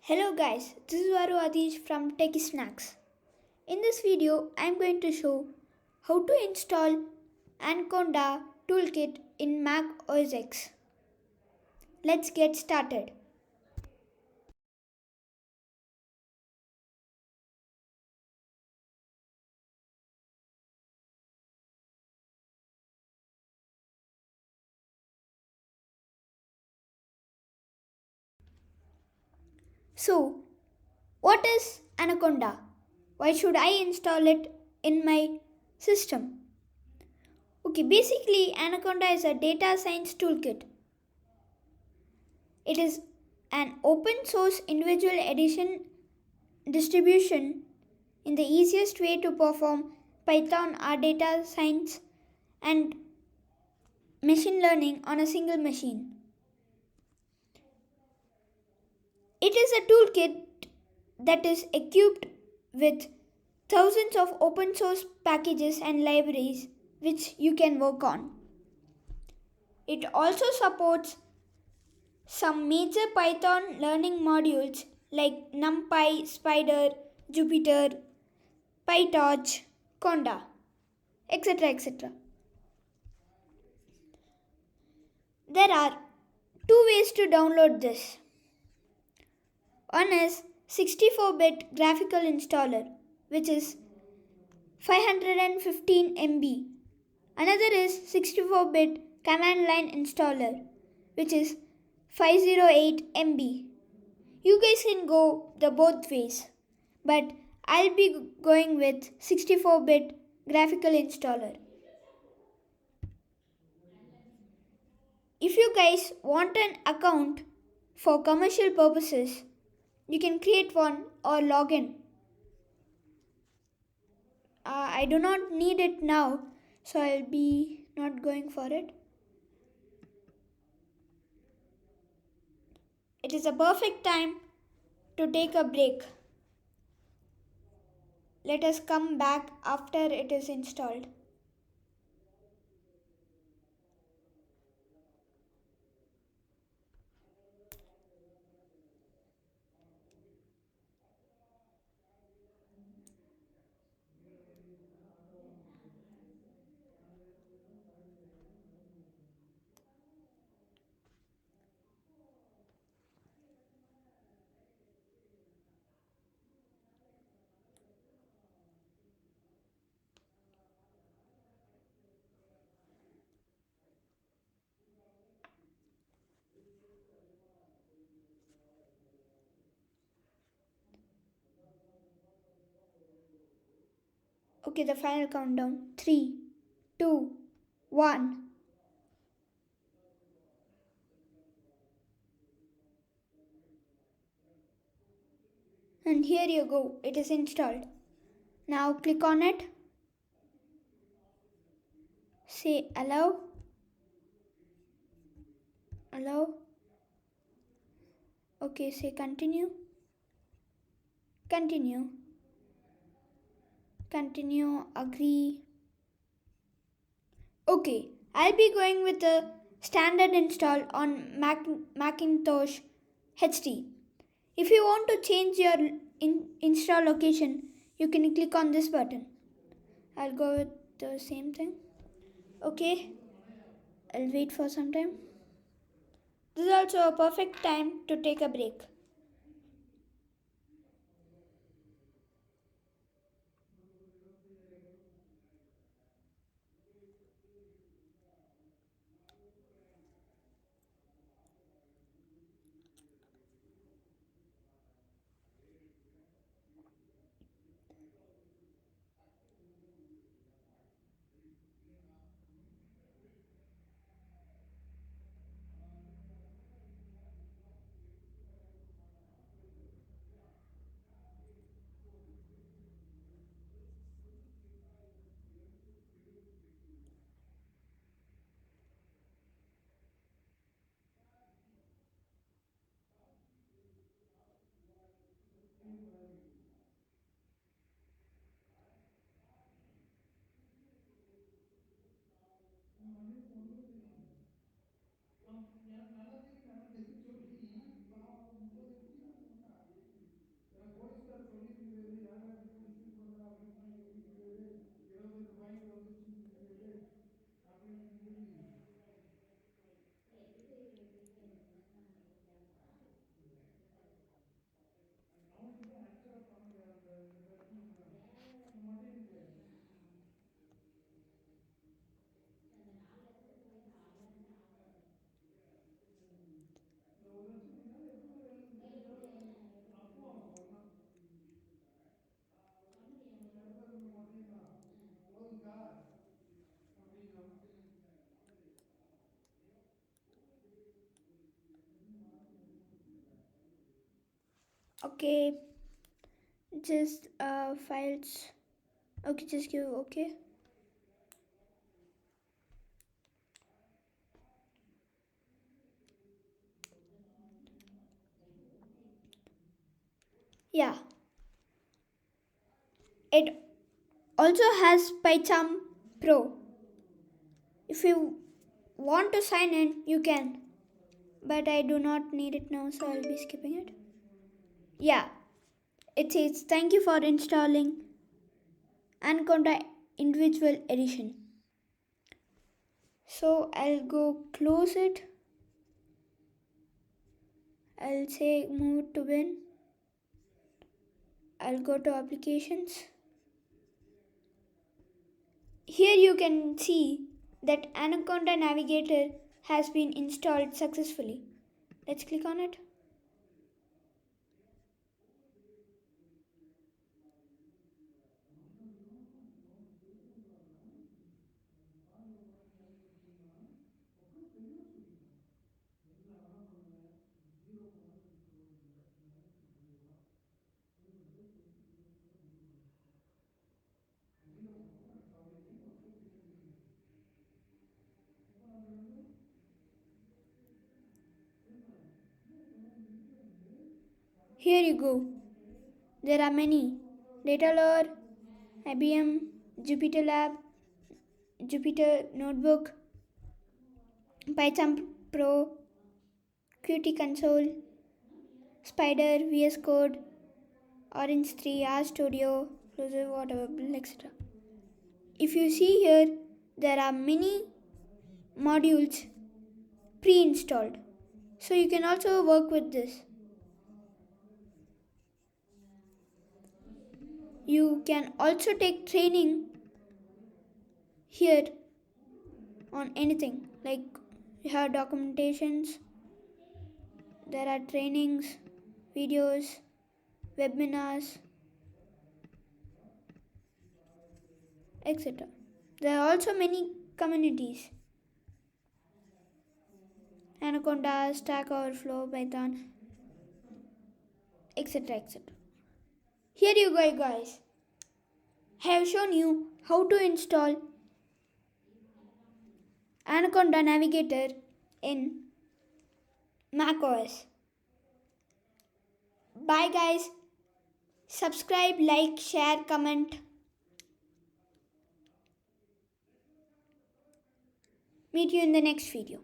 Hello guys, this is Varu Adish from Techie Snacks. In this video, I am going to show how to install Anaconda toolkit in Mac OS X. Let's get started. So, what is Anaconda? Why should I install it in my system? Okay, basically Anaconda is a data science toolkit. It is an open source individual edition distribution in the easiest way to perform Python or data science and machine learning on a single machine. It is a toolkit that is equipped with thousands of open source packages and libraries which you can work on. It also supports some major Python learning modules like NumPy, Spider, Jupyter, PyTorch, Conda, etc. etc. There are two ways to download this. One is 64-bit graphical installer, which is 515 MB. Another is 64-bit command line installer, which is 508 MB. You guys can go the both ways, but I'll be going with 64-bit graphical installer. If you guys want an account for commercial purposes, you can create one or log in. I do not need it now, so I'll be not going for it. It is a perfect time to take a break. Let us come back after it is installed. Okay, the final countdown. 3, 2, 1. And here you go, it is installed. Now click on it. Say allow. Allow. Okay, say continue. Continue. Continue. Agree. Okay, I'll be going with the standard install on Macintosh HD. If you want to change your install location, you can click on this button. I'll go with the same thing. Okay, I'll wait for some time. This is also a perfect time to take a break. Okay, just files. Okay, just give okay. Yeah, it also has PyCharm Pro. If you want to sign in, you can. But I do not need it now, so I'll be skipping it. Yeah, it says thank you for installing Anaconda Individual Edition. So I'll go close it. I'll say move to bin. I'll go to applications. Here you can see that Anaconda Navigator has been installed successfully. Let's click on it. Here you go. There are many. Datalore, IBM, Jupyter Lab, Jupyter Notebook, Python Pro, Qt Console, Spider, VS Code, Orange 3, RStudio, whatever, etc. If you see here, there are many modules pre-installed. So you can also work with this. You can also take training here on anything, like you have documentations, there are trainings, videos, webinars, etc. There are also many communities: Anaconda, Stack Overflow, Python, etc. etc. Here you go, guys. I have shown you how to install Anaconda Navigator in macOS. Bye, guys. Subscribe, like, share, comment. Meet you in the next video.